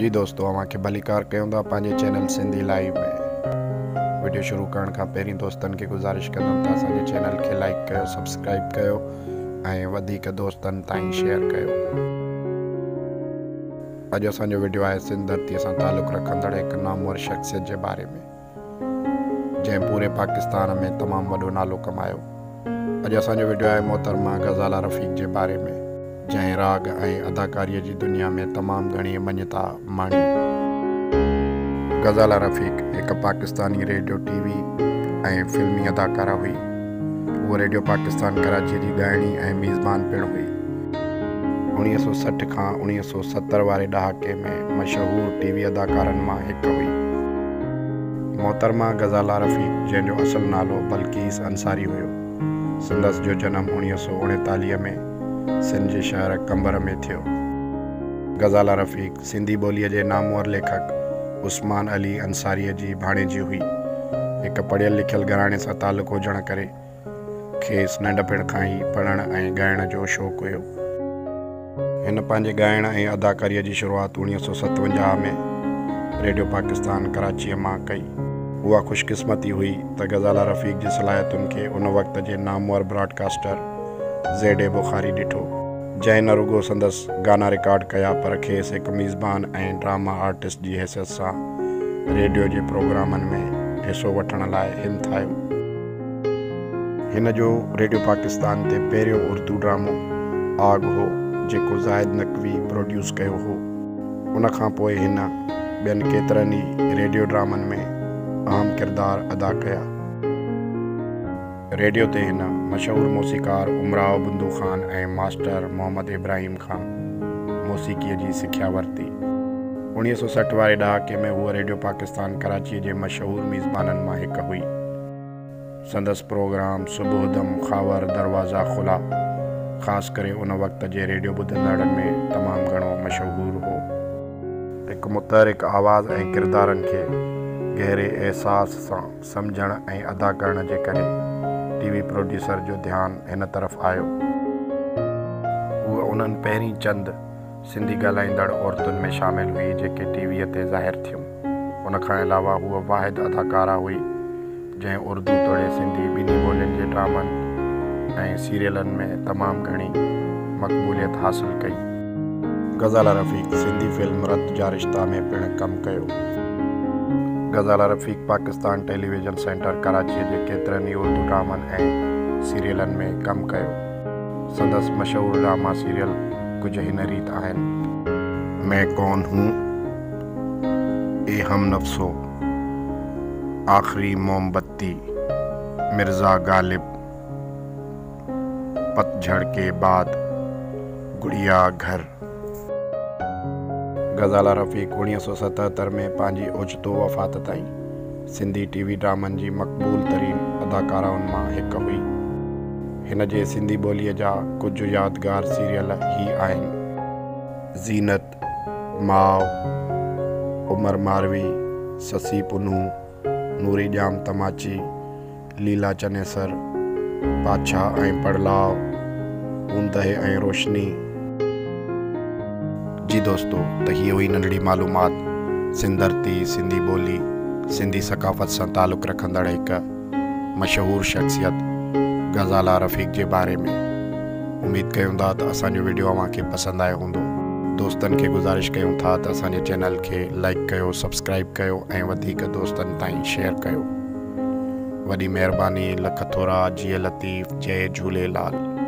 जी दोस्तों, अव्हांखे भलीकार कयूं था पंहिंजे चैनल सिंधी लाइव में। वीडियो शुरू करण खां पहिरीं दोस्तनि खे गुज़ारिश कंदुमि त असांजे चैनल खे लाइक कयो, सब्सक्राइब कयो ऐं वधीक दोस्तनि ताईं शेयर कयो। अॼु असांजो वीडियो आहे सिंध धरतीअ सां तालुक़ु रखंदड़ हिकु नामवर शख़्सियत जे बारे में, जंहिं पूरे पाकिस्तान में तमामु वॾो नालो कमायो। अॼु असांजो वीडियो आहे मोहतरमा ग़ज़ाला रफ़ीक़ जे बारे में, जंहिं राग ऐं अदाकारीअ जी दुनिया में तमामु घणी मञता माणी। ग़ज़ाला रफ़ीक़ हिकु पाकिस्तानी रेडियो टीवी ऐं फिल्मी अदाकारा हुई। उहा रेडियो पाकिस्तान कराची जी ॻाइणी ऐं मेज़बान पिणु हुई। 1960 खां 1970 वारे ॾहाके में मशहूरु टीवी अदाकारनि मां हिकु हुई। मोहतरमा ग़ज़ाला रफ़ीक़, जंहिंजो असुलु नालो बल्कीस अंसारी हुयो, संदसि जो जनमु 1939 में सिंध जे शहर कंबर में थियो। ग़ज़ाला रफ़ीक़ सिंधी ॿोलीअ जे नामवर लेखक उस्मान अली अंसारीअ जी भाणेजी हुई। हिकु पढ़ियल लिखियल घराणे सां तालुक़ु हुजण करे खेसि नंढपिण खां ई पढ़णु ऐं ॻाइण जो शौक़ु हुयो। हिन पंहिंजे ॻाइण ऐं अदाकारीअ जी शुरूआति 1957 में रेडियो पाकिस्तान कराचीअ मां कई। उहा ख़ुशकिस्मती हुई त ग़ज़ाला रफ़ीक़ जी सलाहियतुनि खे उन वक़्त जे नामवर ब्रॉडकास्टर ज़ेड बुखारी ॾिठो, जंहिं न रुगो संदसि गाना रिकॉर्ड कया पर खेसि हिकु मेज़बान ऐं ड्रामा आर्टिस्ट जी हैसियत सां रेडियो जे प्रोग्रामनि में हिसो वठण लाइ हिमथायो। हिन जो रेडियो पाकिस्तान ते पहिरियों उर्दू ड्रामो आग हो, जेको ज़ाहिद नक़वी प्रोड्यूस कयो हो। उन खां पोइ हिन ॿियनि केतिरनि ई रेडियो ड्रामनि में अहम किरदार अदा कया। रेडियो ते हिन मशहूरु मौसीकार उमराव बुंदू ख़ान ऐं मास्टर मोहम्मद इब्राहिम खां मौसीक़ीअ जी सिख्या वरिती। 1960 वारे ॾहाके में हूअ रेडियो पाकिस्तान कराचीअ जे मशहूरु मेज़बाननि मां हिकु हुई। संदसि प्रोग्राम सुबुह दम ख़ावर दरवाज़ा खुला ख़ासि करे उन वक़्त जे रेडियो ॿुधंदड़नि में तमामु घणो मशहूरु हो। हिकु मुतहरिक आवाज़ ऐं किरदारनि खे गहरे अहसास सां सम्झण ऐं अदा करण जे करे टीवी प्रोड्यूसर जो ध्यानु हिन तरफ़ आयो। उहा उन्हनि पहिरीं चंद सिंधी ॻाल्हाईंदड़ औरतुनि में शामिलु हुई जेके टीवीअ ते ज़ाहिरु थियूं। उन खां अलावा हूअ वाहिद अदाकारा हुई जंहिं उर्दू तोड़े सिंधी ॿिन्ही ॿोलियुनि जे ड्रामनि ऐं सीरियलनि में तमामु घणी मक़बूलियत हासिलु कई। ग़ज़ाला रफ़ीक़ सिंधी फिल्म रत जा रिश्ता में पिणु कमु कयो। ग़ज़ाला रफ़ीक़ पाकिस्तान टेलीविज़न सेंटर कराचीअ जे केतिरनि ई उर्दू ड्रामनि ऐं सीरियलनि में कमु कयो। संदसि मशहूरु ड्रामा सीरियल कुझु हिन रीति आहिनि: मैं कौन हूँ, ए हम नफ्सो, आख़िरी मोमबत्ती, मिर्ज़ा गालिब, पतझड़ के बाद, गुड़िया घर। ग़ज़ाला रफ़ीक़ 1977 में पंहिंजी ओचितो वफ़ात ताईं सिंधी टीवी ड्रामनि जी मक़बूल तरीन अदाकाराउनि मां हिकु हुई। हिन जे सिंधी ॿोलीअ जा कुझु यादगार सीरियल ही आहिनि: ज़ीनत, माउ, उमर मारवी, ससी पुनू, नूरी जाम तमाची, लीला चनेसर, बादशाह ऐं पड़लाव, ऊंदहि ऐं रोशनी। जी दोस्तों, त हीअ हुई नंढड़ी मालूमात सिंध धरती, सिंधी ॿोली, सिंधी सक़ाफ़त सां तालुक़ु रखंदड़ हिकु मशहूरु शख़्सियत ग़ज़ाला रफ़ीक़ जे बारे में। उमेद कयूं था त असांजो वीडियो अव्हांखे पसंदि आयो हूंदो। दोस्तनि खे गुज़ारिश कयूं था त असांजे चैनल खे लाइक कयो, सब्सक्राइब कयो ऐं वधीक दोस्तनि ताईं शेयर कयो। वॾी महिरबानी। लख थोरा। जिए लतीफ़। जय झूलेलाल।